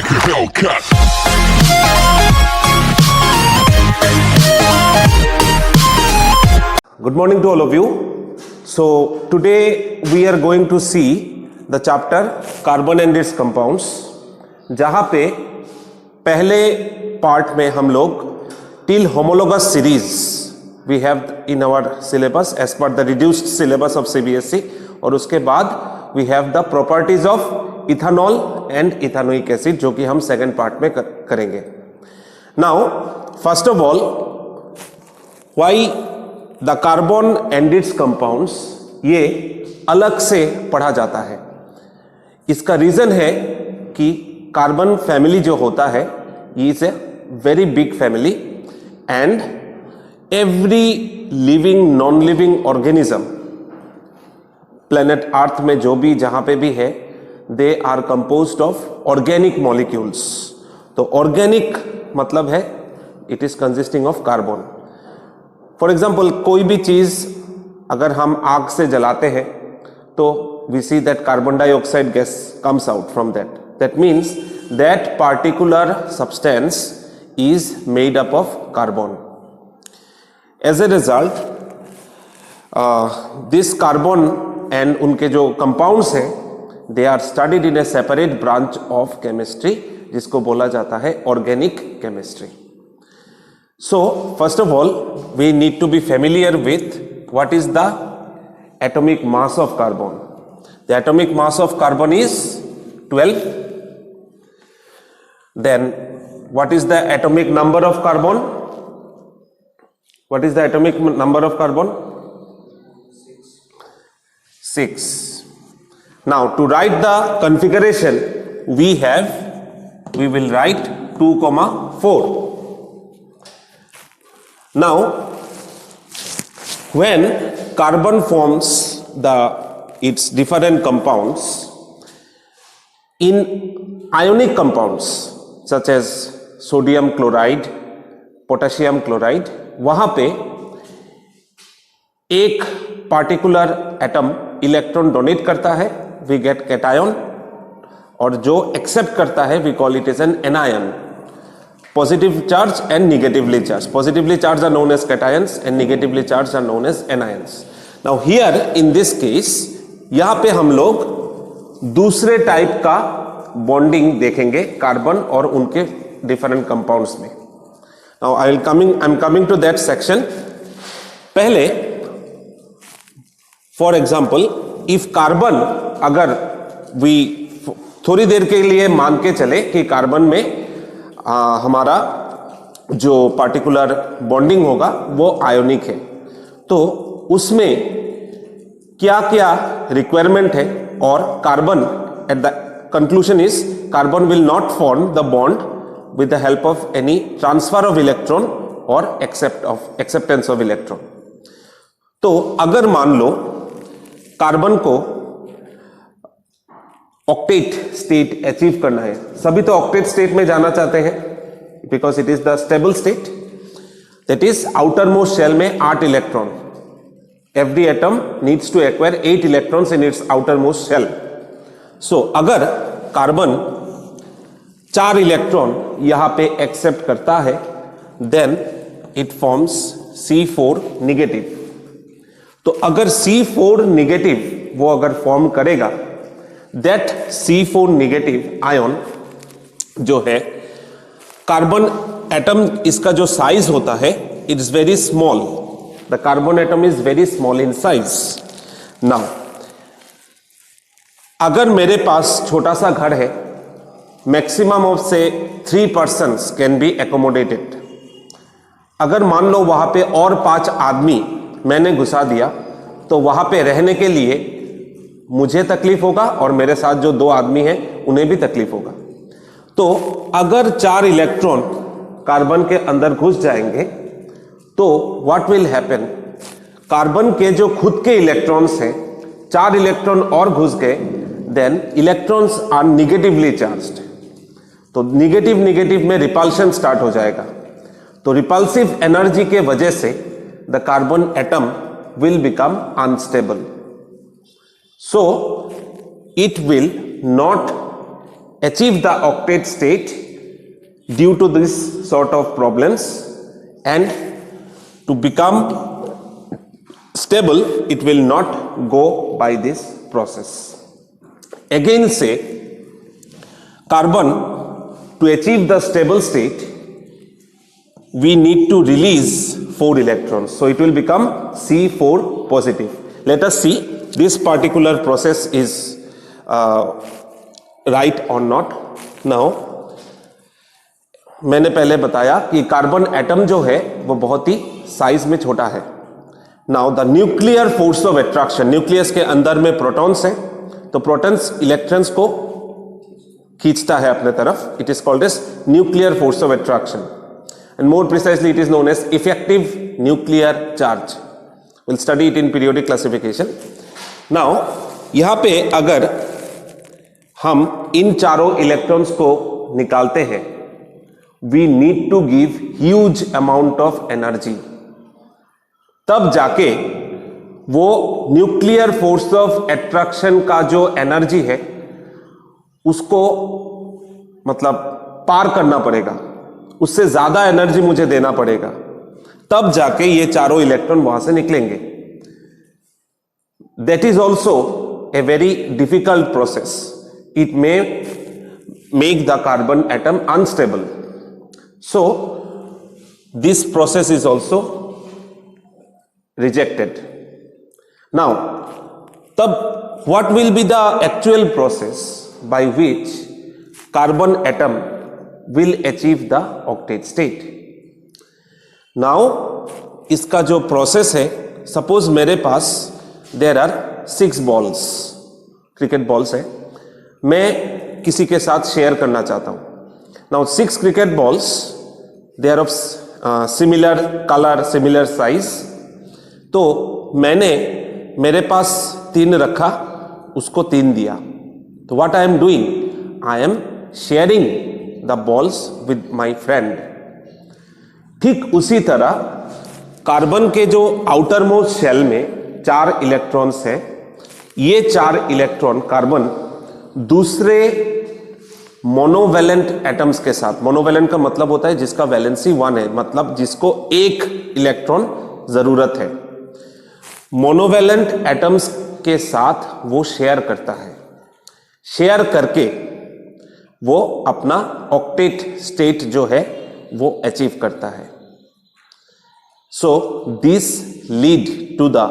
like a Hellcat. Good morning to all of you. So today we are going to see the chapter carbon and its compounds, जहाँ पे पहले part में हम लोग till homologous series we have in our syllabus as per the reduced syllabus of CBSE, और उसके बाद we have the properties of ethanol and ethanoic acid जो कि हम सेकेंड पार्ट में करेंगे. Now first of all, why the carbon and its compounds ये अलग से पढ़ा जाता है. इसका रीजन है कि कार्बन फैमिली जो होता है is a very big family and every living non living organism planet Earth में जो भी जहां पे भी है they are composed of organic molecules. तो ऑर्गेनिक मतलब है it is consisting of carbon. For example कोई भी चीज अगर हम आग से जलाते हैं तो we see that carbon dioxide gas comes out from that. That means that particular substance is made up of carbon. As a result this carbon and उनके जो कंपाउंड्स हैं they are studied in a separate branch of chemistry जिसको बोला जाता है organic chemistry. So first of all we need to be familiar with what is the atomic mass of carbon. The atomic mass of carbon is 12. Then what is the atomic number of carbon? What is the atomic number of carbon? 6. Now to write the configuration we will write 2,4. Now when carbon forms its different compounds in ionic compounds such as sodium chloride, potassium chloride, वहां पे एक particular atom electron donate करता है we get cation, और जो accept करता है we call it as an anion. Positive charge and negatively charged. Positively charged are known as cations and negatively charged are known as anions. Now here in this case यहाँ पे हम लोग दूसरे type का bonding देखेंगे carbon और उनके different compounds में. Now I'm coming to that section. पहले फॉर एग्जाम्पल इफ कार्बन अगर वी थोड़ी देर के लिए मान के चले कि कार्बन में हमारा जो पार्टिकुलर बॉन्डिंग होगा वो आयोनिक है, तो उसमें क्या क्या रिक्वायरमेंट है, और carbon at the conclusion is carbon will not form the bond with the help of any transfer of electron और एक्सेप्टेंस ऑफ इलेक्ट्रॉन. तो अगर मान लो कार्बन को ऑक्टेट स्टेट अचीव करना है, सभी तो ऑक्टेट स्टेट में जाना चाहते हैं because it is the stable state. That is outer most shell में 8 electron. Every atom needs to acquire 8 electrons in its outer most shell. So अगर कार्बन 4 इलेक्ट्रॉन यहां पे एक्सेप्ट करता है then it forms C4 negative. तो अगर C4 negative वो अगर फॉर्म करेगा दैट C4 निगेटिव आयन जो है कार्बन एटम, इसका जो साइज होता है it is very small. The carbon atom is very small in size. Now अगर मेरे पास छोटा सा घर है, मैक्सिमम ऑफ से 3 पर्सन्स कैन बी एकोमोडेटेड. अगर मान लो वहां पे और 5 आदमी मैंने घुसा दिया तो वहां पे रहने के लिए मुझे तकलीफ होगा और मेरे साथ जो 2 आदमी हैं उन्हें भी तकलीफ होगा. तो अगर 4 इलेक्ट्रॉन कार्बन के अंदर घुस जाएंगे तो व्हाट विल हैपन, कार्बन के जो खुद के इलेक्ट्रॉन्स हैं 4 इलेक्ट्रॉन और घुस गए then electrons are negatively charged. तो निगेटिव में रिपल्शन स्टार्ट हो जाएगा. तो रिपल्सिव एनर्जी के वजह से the carbon atom will become unstable. So it will not achieve the octet state due to this sort of problems, and to become stable it will not go by this process. Again say, carbon, to achieve the stable state we need to release 4 electrons, so it will become C4 positive. Let us see this particular process is right or not. Now मैंने पहले बताया कि carbon atom जो है वो बहुत ही size में छोटा है. Now the nuclear force of attraction, nucleus के अंदर में प्रोटॉन्स है, तो प्रोटॉन्स इलेक्ट्रॉन्स को खींचता है अपने तरफ. It is called as nuclear force of attraction, and more precisely it is known as effective nuclear charge. We'll study it in periodic classification. Now यहां पे अगर हम इन चारों इलेक्ट्रॉन्स को निकालते हैं, we need to give huge amount of energy, तब जाके वो न्यूक्लियर फोर्स ऑफ अट्रैक्शन का जो एनर्जी है उसको मतलब पार करना पड़ेगा, उससे ज्यादा एनर्जी मुझे देना पड़ेगा, तब जाके ये चारों इलेक्ट्रॉन वहां से निकलेंगे. That is also a very difficult process. It may make the carbon atom unstable. So this process is also rejected. Now तब what will be the actual process by which carbon atom will achieve the octet state. Now इसका जो process है, suppose मेरे पास there are 6 balls, cricket balls है, मैं किसी के साथ शेयर करना चाहता हूं. Now 6 cricket balls, they are of similar colour, similar size. तो मैंने मेरे पास 3 रखा, उसको 3 दिया. तो what I am doing, I am sharing the balls with my friend. ठीक उसी तरह कार्बन के जो आउटर मोस्ट शेल में 4 इलेक्ट्रॉन्स हैं, ये 4 इलेक्ट्रॉन कार्बन दूसरे मोनोवैलेंट एटम्स के साथ, मोनोवैलेंट का मतलब होता है जिसका वैलेंसी 1 है, मतलब जिसको 1 इलेक्ट्रॉन जरूरत है, मोनोवैलेंट एटम्स के साथ वो शेयर करता है. शेयर करके वो अपना ऑक्टेट स्टेट जो है वो अचीव करता है. So this lead to the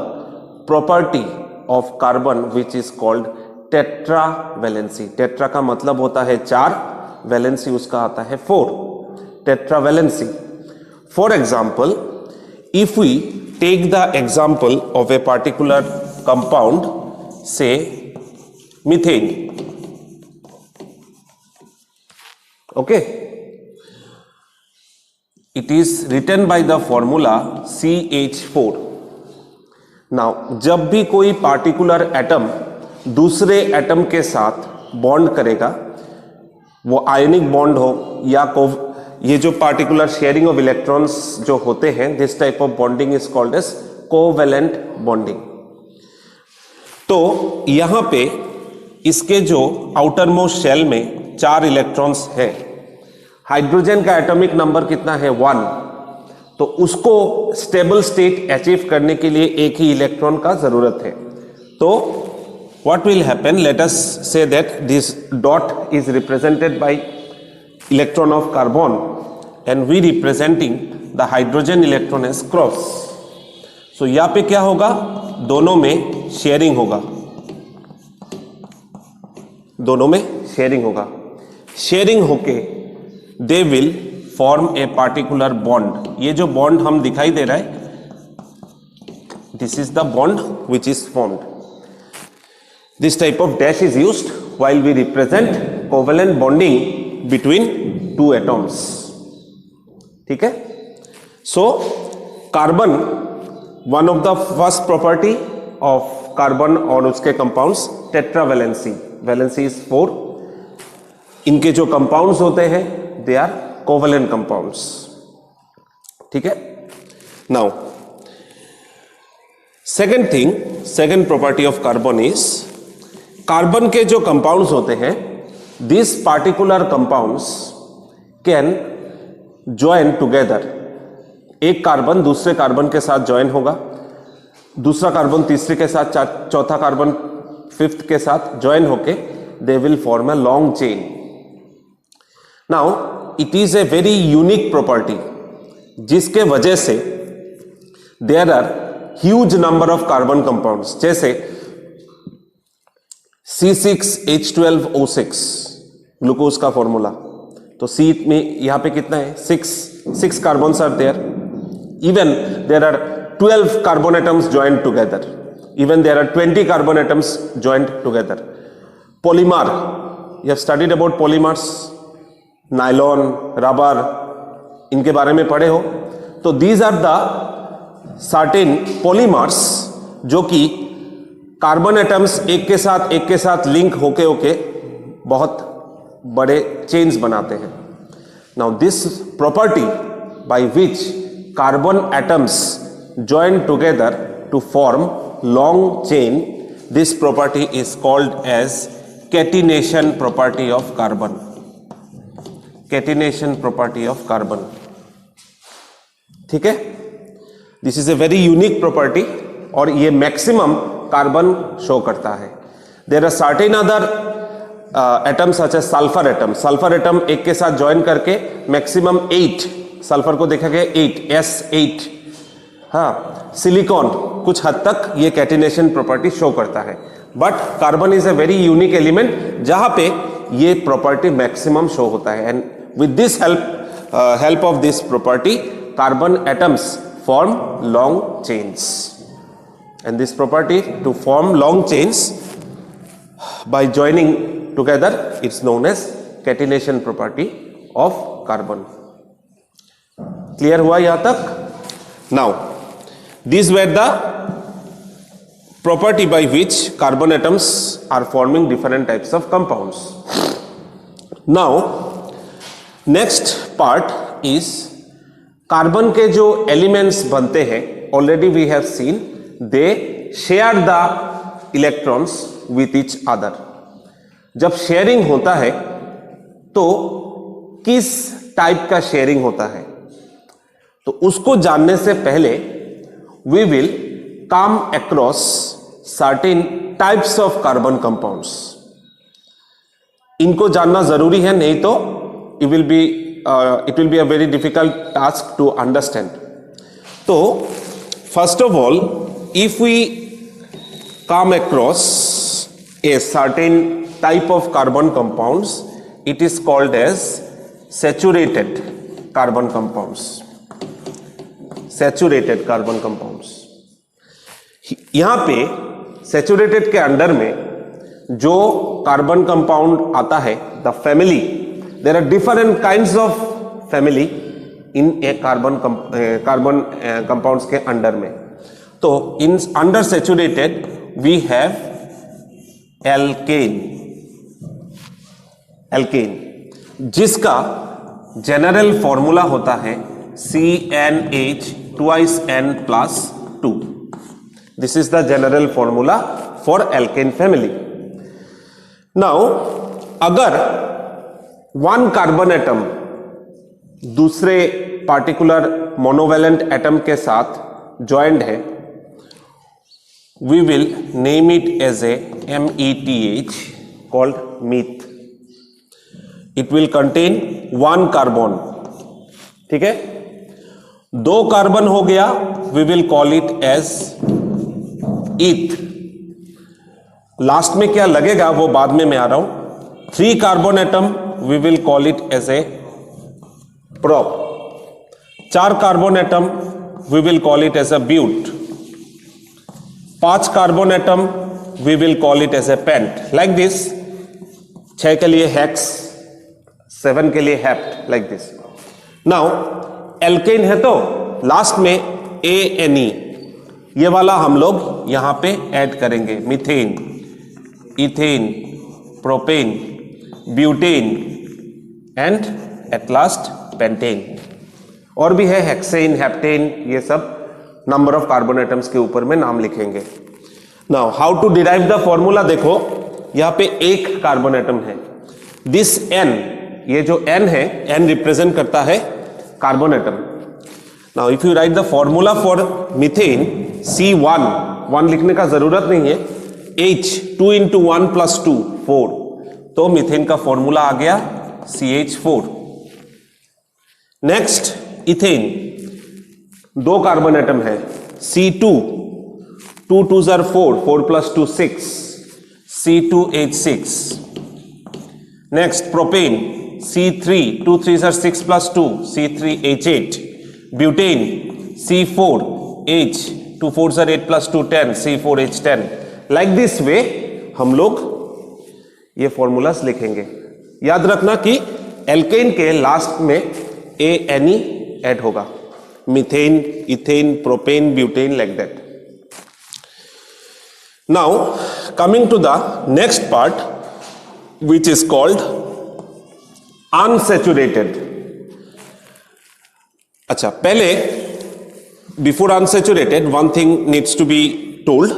property of carbon which is called tetravalency. Tetra का मतलब होता है 4, वैलेंसी उसका आता है 4, tetravalency. For example, if we take the example of a particular compound, say methane. Okay, it is written by the formula CH4. Now जब भी कोई पार्टिकुलर एटम दूसरे एटम के साथ बॉन्ड करेगा, वो आयनिक बॉन्ड हो या ये जो पार्टिकुलर शेयरिंग ऑफ इलेक्ट्रॉन्स जो होते हैं, this type of bonding is called as covalent bonding. तो यहां पे इसके जो आउटर मोस्ट शेल में 4 इलेक्ट्रॉन्स है, हाइड्रोजन का एटॉमिक नंबर कितना है 1, तो उसको स्टेबल स्टेट अचीव करने के लिए एक ही इलेक्ट्रॉन का जरूरत है. तो what will happen, let us say that this dot is represented by electron of carbon and we representing the hydrogen electron as cross. So यहां पे क्या होगा, दोनों में शेयरिंग होगा, दोनों में शेयरिंग होगा. शेयरिंग होके they will form a particular bond. ये जो बॉन्ड हम दिखाई दे रहा है, this is the bond which is formed. This type of dash is used while we represent covalent bonding between 2 atoms. ठीक है. So carbon, one of the first property of carbon और उसके कंपाउंड्स, टेट्रावैलेंसी. Valency is 4. इनके जो compounds होते हैं they are covalent compounds. ठीक है. Now second thing, second property of carbon is, carbon के जो कंपाउंड्स होते हैं this particular compounds can join together. एक कार्बन दूसरे कार्बन के साथ ज्वाइन होगा, दूसरा कार्बन तीसरे के साथ, चौथा कार्बन फिफ्थ के साथ ज्वाइन होके they will form a long chain. Now it is a very unique property जिसके वजह से there are huge number of carbon compounds, जैसे C6H12O6 ग्लूकोज का फॉर्मूला। तो C में यहां पे कितना है, 6 carbons are there. Even there are 12 carbon atoms joint together, even there are 20 carbon atoms joint together. Polymer, you have studied about polymers, nylon, rubber, इनके बारे में पढ़े हो। तो these are the certain polymers जो कि कार्बन एटम्स एक के साथ लिंक होके बहुत बड़े चेन्स बनाते हैं। Now this property by which carbon atoms join together to form long chain, this property is called as catenation property of carbon. Catenation property of carbon, ठीक है। This is a very unique property और ये maximum carbon show करता है। There are certain other atoms such as sulphur atom. Sulphur atom एक के साथ join करके मैक्सिमम 8, सल्फर को देखा गया 8, S8। हाँ, सिलिकॉन कुछ हद तक ये कैटिनेशन प्रॉपर्टी शो करता है, but carbon is a very unique element जहां पे ये प्रॉपर्टी मैक्सिमम शो होता है। And with this help of this property carbon atoms form long chains, and this property to form long chains by joining together, it's known as catenation property of carbon. Clear हुआ यहाँ तक? Now these were the property by which carbon atoms are forming different types of compounds. Now next part is carbon के जो elements बनते हैं, already we have seen they share the electrons with each other. जब sharing होता है तो किस type का शेयरिंग होता है, तो उसको जानने से पहले we will come across certain types of carbon compounds. इनको जानना जरूरी है, नहीं तो it will be a very difficult task to understand. So first of all, if we come across a certain type of carbon compounds, it is called as saturated carbon compounds. Saturated carbon compounds. यहां पे saturated के under में जो carbon compound आता है, the family, there are different kinds of family in a carbon compounds के under में। तो in under saturated we have alkane, जिसका जनरल फॉर्मूला होता है CnH twice N plus 2. This is the general formula for alkane family. Now अगर one carbon atom दूसरे particular monovalent atom के साथ ज्वाइंड है, we will name it as a METH called meth. It will contain one carbon, ठीक है। 2 carbon हो गया, we will call it as eth. Last में क्या लगेगा वो बाद में मैं आ रहा हूं। 3 carbon atom we will call it as a prop. 4 carbon atom we will call it as a but. 5 carbon atom we will call it as a pent. Like this. 6 के लिए hex, 7 के लिए hept, like this. Now alkane है तो last में ANE, ये वाला हम लोग यहां पे ऐड करेंगे। Methane, ethane, propane, butane and at last pentane. और भी है हेक्सेन, हेप्टेन, ये सब नंबर ऑफ कार्बन एटम्स के ऊपर में नाम लिखेंगे। Now how to derive the formula, देखो यहां पे 1 कार्बन एटम है दिस N, ये जो N है, N रिप्रेजेंट करता है carbon atom. Now if you write the formula for methane C1, 1 लिखने का जरूरत नहीं है, H 2 into 1 plus 2 4, तो मीथेन का फॉर्मूला आ गया CH4. Next ethane, 2 carbon atom है, C2, 2 2s are 4, 4 plus 2 6, C2H6. Next propane, C3, 2 3s are 6 plus 2, C3H8. Butane, C4H, 2 4s are 8 plus 2 10, C4H10. Like this way हम लोग ये formulas लिखेंगे. याद रखना कि एल्केन के लास्ट में ANE ऐड होगा. Methane, ethane, propane, butane, like that. Now coming to the next part which is called unsaturated. अच्छा, पहले before unsaturated one thing needs to be told.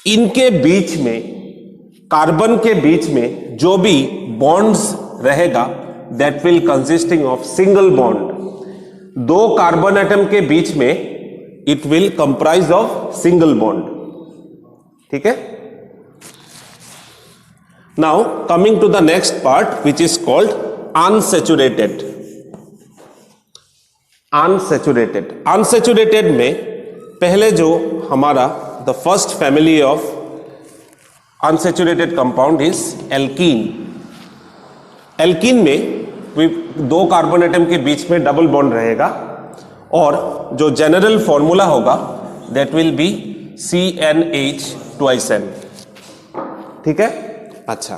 इनके बीच में, कार्बन के बीच में जो भी बॉन्ड्स रहेगा that will consisting of single bond. 2 carbon atom के बीच में it will comprise of single bond. ठीक है. Now coming to the next part which is called unsaturated. Unsaturated में पहले जो हमारा the first family of unsaturated compound is alkene. Alkene में 2 कार्बन एटम के बीच में डबल बॉन्ड रहेगा और जो जनरल फॉर्मूला होगा that will be CnH twice N. ठीक है. अच्छा,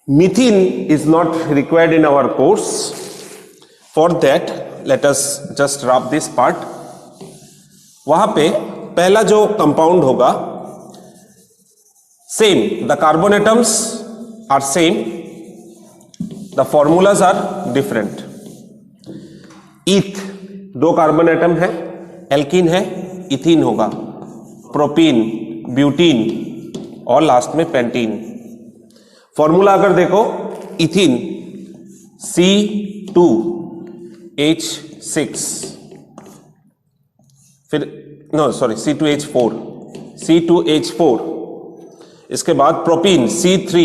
methane is not required in our course. For that let us just wrap this part. वहां पे पहला जो कंपाउंड होगा, same, the carbon atoms are same, the formulas are different. Eth, 2 carbon atom है, alkene है, इथीन होगा, propene, butene और last में पेंटीन. फॉर्मूला अगर देखो, इथीन C2H6, फिर C2H4, इसके बाद propene C3,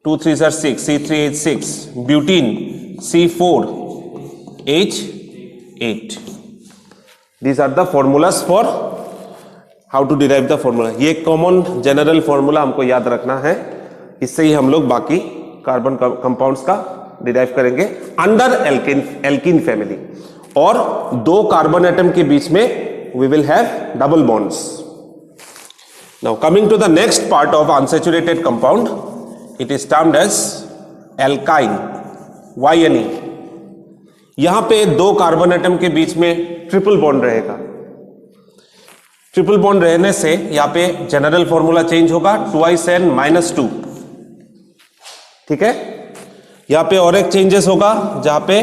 2 3s are 6, C3H6, butene C4H8. These are the formulas for how to derive the formula. ये कॉमन जनरल फॉर्मूला हमको याद रखना है, इससे ही हम लोग बाकी कार्बन कंपाउंड्स का डिराइव करेंगे अंडर एल्कीन फैमिली. और 2 कार्बन एटम के बीच में we will have double bonds. Now coming to the next part of unsaturated compound, it is termed as alkyne, YNE. यहां पे 2 कार्बन एटम के बीच में ट्रिपल बॉन्ड रहेगा. ट्रिपल बॉन्ड रहने से यहां पे जनरल फॉर्मूला चेंज होगा, 2N-2. ठीक है. यहां पे और एक चेंजेस होगा जहां पे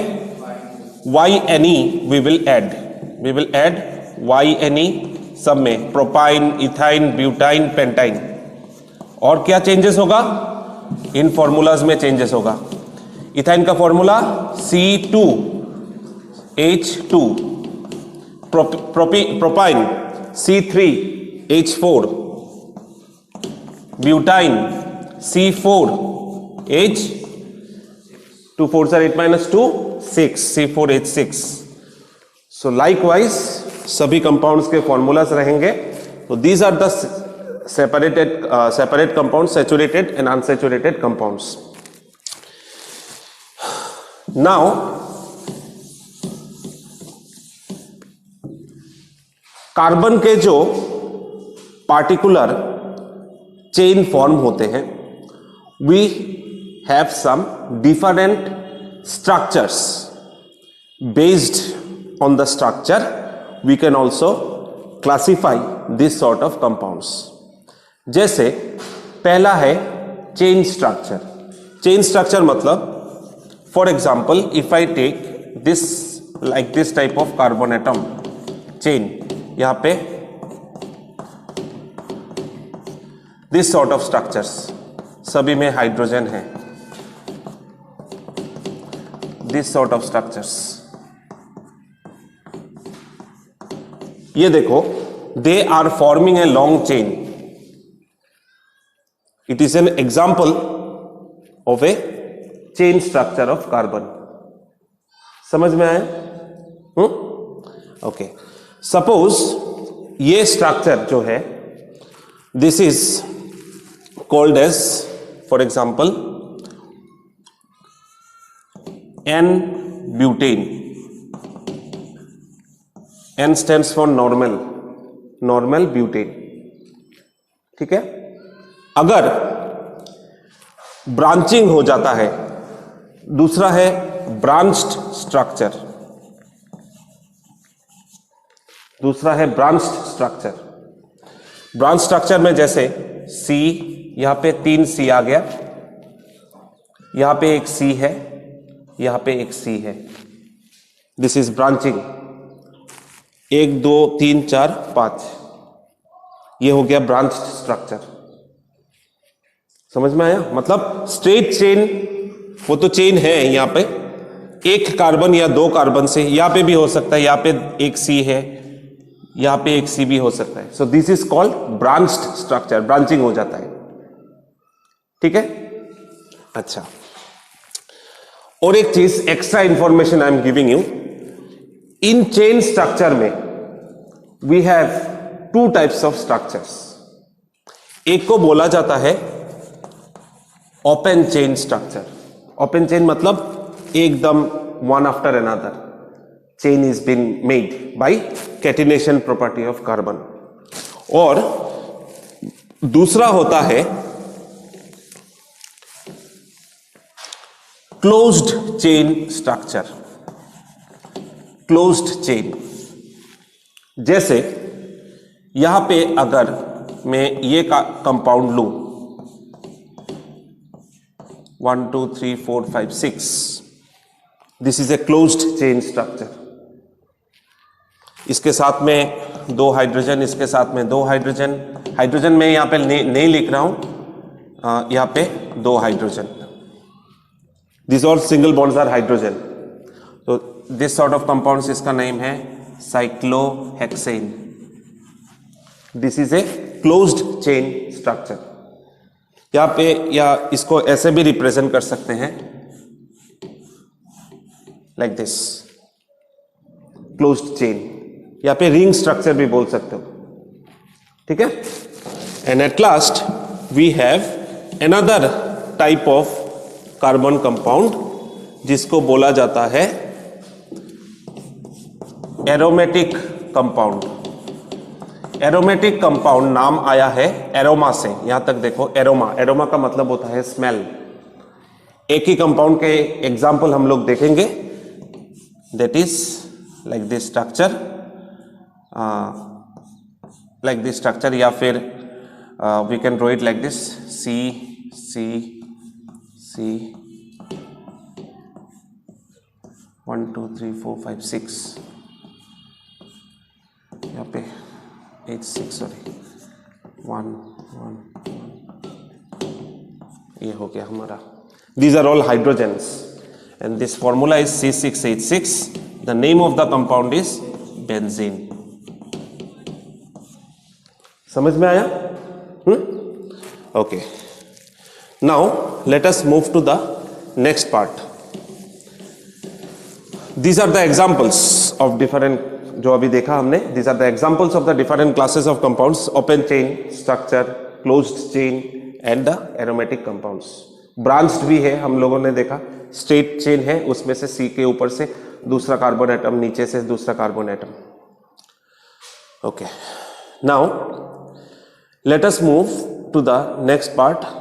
YNE we will add YNE सब में, प्रोपाइन, इथाइन, ब्यूटाइन, पेंटाइन. और क्या चेंजेस होगा, इन फॉर्मूलाज में चेंजेस होगा. इथाइन का formula C2H2, propyne C3H4, butyne C4H, 2 4s are 8 minus 2 6, C4H6. So likewise सभी कंपाउंड्स के फॉर्मूलाज रहेंगे. तो these are the separate compound, saturated and unsaturated compounds. Now carbon के जो पार्टिकुलर चेन फॉर्म होते हैं, we have some different structures. Based on the structure we can also classify this sort of compounds. जैसे पहला है chain structure. Chain structure मतलब, for example, if I take this like this type of carbon atom chain, यहां पे this sort of structures सभी में hydrogen है। This sort of structures, ये देखो, they are forming a long chain. It is an example of a chain structure of carbon. समझ में आया? ओके, सपोज ये स्ट्रक्चर जो है, this is called as, for example, N butane. N stands for normal butane. ठीक है, अगर branching हो जाता है, दूसरा है ब्रांच्ड स्ट्रक्चर, दूसरा है ब्रांच्ड स्ट्रक्चर। ब्रांच स्ट्रक्चर में जैसे सी, यहां पे 3 सी आ गया, यहां पे एक सी है, यहां पे एक सी है, दिस इज ब्रांचिंग। 1 2 3 4 5, ये हो गया ब्रांच स्ट्रक्चर। समझ में आया? मतलब स्ट्रेट चेन, वो तो चेन है, यहां पे एक कार्बन या 2 कार्बन से, यहां पे भी हो सकता है, यहां पे एक सी है, यहां पे एक सी भी हो सकता है। So this is called branched structure, branching हो जाता है। ठीक है, अच्छा, और एक चीज extra information I am giving you, in chain structure में we have 2 types of structures. एक को बोला जाता है open chain structure. Open chain मतलब एकदम one after another chain is been made by catenation property of carbon. और दूसरा होता है closed chain structure. Closed chain, जैसे यहां पे अगर मैं ये कंपाउंड लूं, 1 2 3 4 5 6, this is a closed chain structure. इसके साथ में 2 हाइड्रोजन, इसके साथ में 2 हाइड्रोजन। हाइड्रोजन में यहां पे नहीं लिख रहा हूं, यहां पे 2 hydrogen, this all single bonds are hydrogen. तो दिस सॉर्ट ऑफ कंपाउंड्स, इसका नेम है cyclohexane. This is a closed chain structure. यहां पे, या इसको ऐसे भी रिप्रेजेंट कर सकते हैं, लाइक दिस, क्लोज्ड चेन। यहां पे रिंग स्ट्रक्चर भी बोल सकते हो। ठीक है, and at last we have another type of carbon compound जिसको बोला जाता है एरोमेटिक कंपाउंड। एरोमेटिक कंपाउंड नाम आया है एरोमा से। यहां तक देखो, एरोमा, एरोमा का मतलब होता है स्मेल। एक ही कंपाउंड के एग्जाम्पल हम लोग देखेंगे, that is like this structure, like this structure, या फिर we can draw it like this, C C C, 1 2 3 4 5 6, यहाँ पे 8 6, सॉरी 1 1 1, ये हो गया हमारा। These are all hydrogens and this formula is C6H6. The name of the compound is benzene. समझ में आया? Okay. Now let us move to the next part. These are the examples of different, जो अभी देखा हमने, these are the examples of the different classes of compounds: open chain structure, closed chain and the aromatic compounds. Branched भी है, हम लोगों ने देखा, स्ट्रेट चेन है, उसमें से सी के ऊपर से दूसरा कार्बन एटम, नीचे से दूसरा carbon atom. Okay, now let us move to the next part.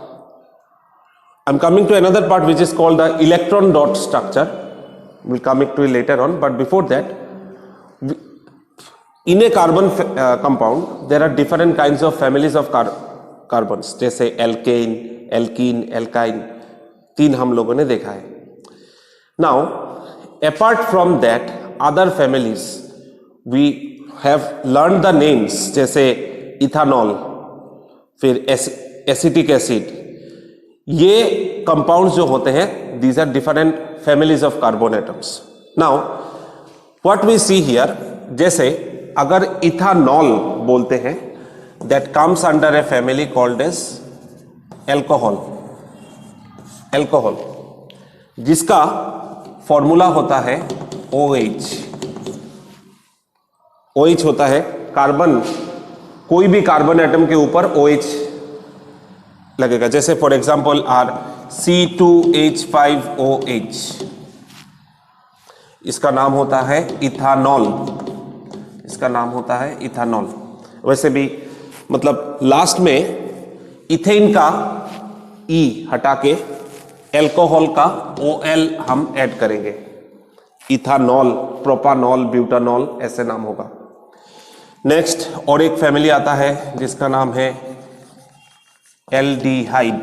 I am coming to another part which is called the electron dot structure. We'll come to it later on, but before that, in a carbon compound there are different kinds of families of carbons, जैसे alkane, alkene, alkyne, तीन हम लोगों ने देखा है. Now, apart from that, other families we have learned the names, जैसे ethanol, फिर acetic acid, ये कंपाउंड्स जो होते हैं, these are different families of carbon atoms. Now what we see here, जैसे अगर इथानॉल बोलते हैं, that comes under a family called as alcohol. Alcohol जिसका फॉर्मूला होता है OH. OH होता है कार्बन, कोई भी कार्बन एटम के ऊपर OH लगेगा. जैसे फॉर एग्जांपल आर C2H5OH, इसका नाम होता है इथानॉल. इसका नाम होता है इथानॉल. वैसे भी मतलब लास्ट में इथेन का E हटा के एल्कोहल का OL हम ऐड करेंगे. इथानॉल, प्रोपानॉल, ब्यूटानॉल, ऐसे नाम होगा. नेक्स्ट और एक फैमिली आता है जिसका नाम है एल्डिहाइड,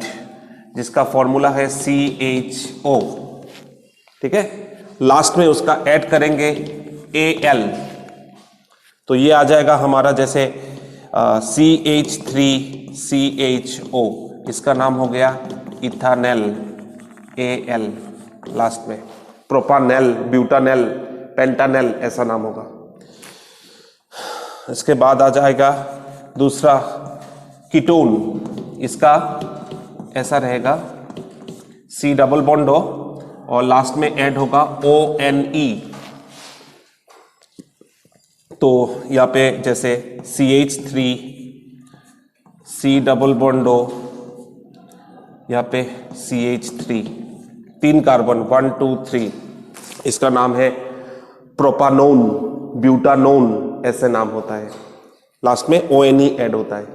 जिसका फॉर्मूला है CHO. ठीक है, लास्ट में उसका ऐड करेंगे Al, तो ये आ जाएगा हमारा जैसे CH3CHO, इसका नाम हो गया इथानेल, Al लास्ट में. प्रोपानेल, ब्यूटानेल, पेंटानेल, ऐसा नाम होगा. इसके बाद आ जाएगा दूसरा कीटोन, इसका ऐसा रहेगा C डबल बॉन्ड O और लास्ट में ऐड होगा ONE. तो यहाँ पे जैसे CH3, C double bond O, यहाँ पे CH3, 3 कार्बन, 1 2 3, इसका नाम है प्रोपानोन, ब्यूटानोन, ऐसे नाम होता है. लास्ट में ONE ऐड होता है.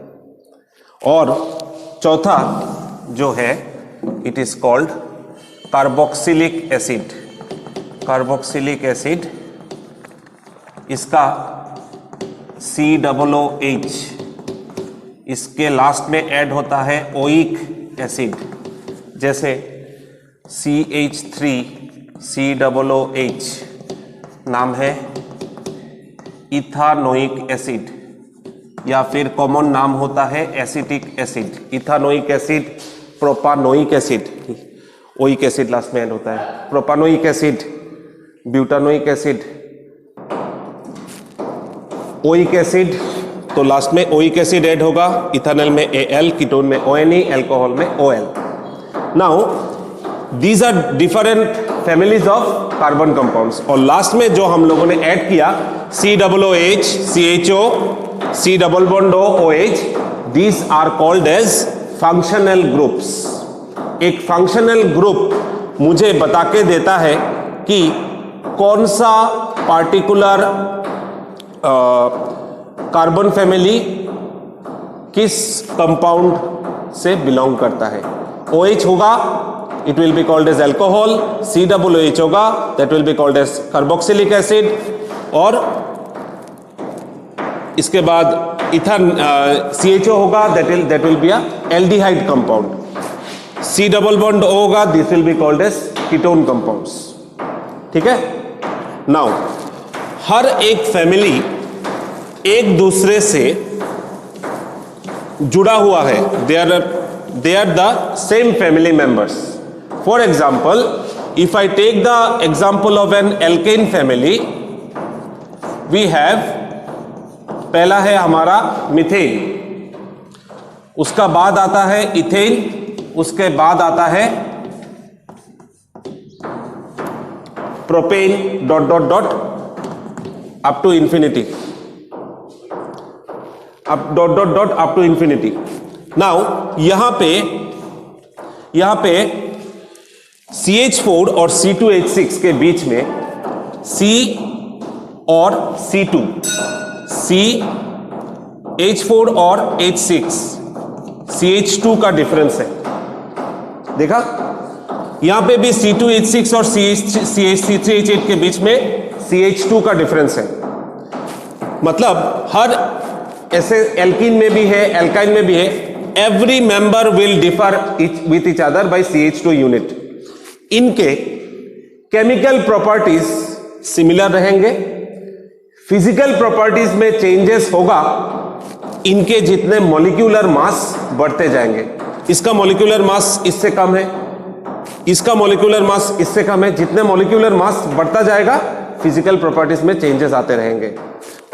और चौथा जो है it is called carboxylic acid. Carboxylic acid, इसका COOH, इसके लास्ट में ऐड होता है ओइक एसिड. जैसे CH3COOH नाम है इथानोइक एसिड, या फिर कॉमन नाम होता है acetic acid. Ethanoic acid, propanoic acid, oic acid last में ऐड होता है. Propanoic acid, butanoic acid, oic acid, तो लास्ट में ओइक एसिड ऐड होगा. इथानल में Al, कीटोन में ONE, अल्कोहल में OL. Now these are different families of carbon compounds. और लास्ट में जो हम लोगों ने ऐड किया COOH, CHO, C double bond O, OH, these are called as functional groups. एक फंक्शनल ग्रुप मुझे बता के देता है कि कौन सा पार्टिकुलर कार्बन फैमिली किस कंपाउंड से बिलोंग करता है. OH होगा, it will be called as alcohol. COOH होगा, that will be called as carboxylic acid. और इसके बाद CHO होगा, that will be a aldehyde compound. C double bond O होगा, this will be called as ketone compounds. ठीक है. Now हर एक family एक दूसरे से जुड़ा हुआ है. They are the same family members. For example, if I take the example of an alkane family, we have, पहला है हमारा मिथेन, उसका बाद आता है इथेन, उसके बाद आता है propane, dot dot dot up to infinity, up dot dot dot up to infinity. Now यहां पे CH4 और C2H6 के बीच में C और C2, CH4 और H6, CH2 का डिफरेंस है. देखा, यहां पे भी C2H6 और CH3H8 के बीच में CH2 का डिफरेंस है. मतलब हर ऐसे एल्कीन में भी है, एल्काइन में भी है. Every member will differ with each other by CH2 unit. इनके केमिकल प्रॉपर्टीज सिमिलर रहेंगे, फिजिकल प्रॉपर्टीज में चेंजेस होगा, इनके जितने मॉलिक्यूलर मास बढ़ते जाएंगे. इसका मॉलिक्यूलर मास इससे कम है, इसका मॉलिक्यूलर मास इससे कम है। जितने मॉलिक्यूलर मास बढ़ता जाएगा फिजिकल प्रॉपर्टीज में चेंजेस आते रहेंगे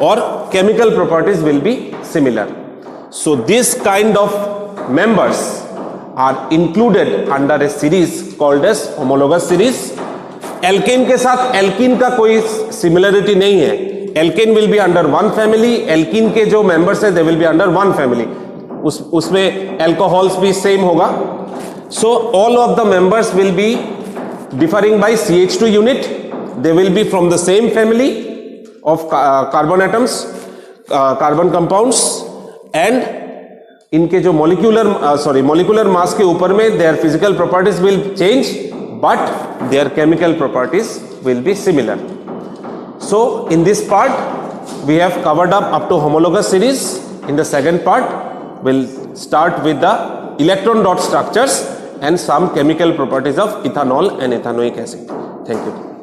और chemical properties will be similar. So this kind of members are included under a series called as homologous series. Alkane के साथ एल्कीन का कोई सिमिलरिटी नहीं है। Alkane will be under one family, alkene के जो मेंबर्स है they will be under one family. उसमें एल्कोहल्स भी सेम होगा। So all of the members will be differing by CH2 unit. They will be from the same family of carbon atoms, carbon compounds, and इनके जो molecular mass के ऊपर में their physical properties will change, but their chemical properties will be similar. So in this part we have covered up to homologous series. In the second part we'll start with the electron dot structures and some chemical properties of ethanol and ethanoic acid. Thank you.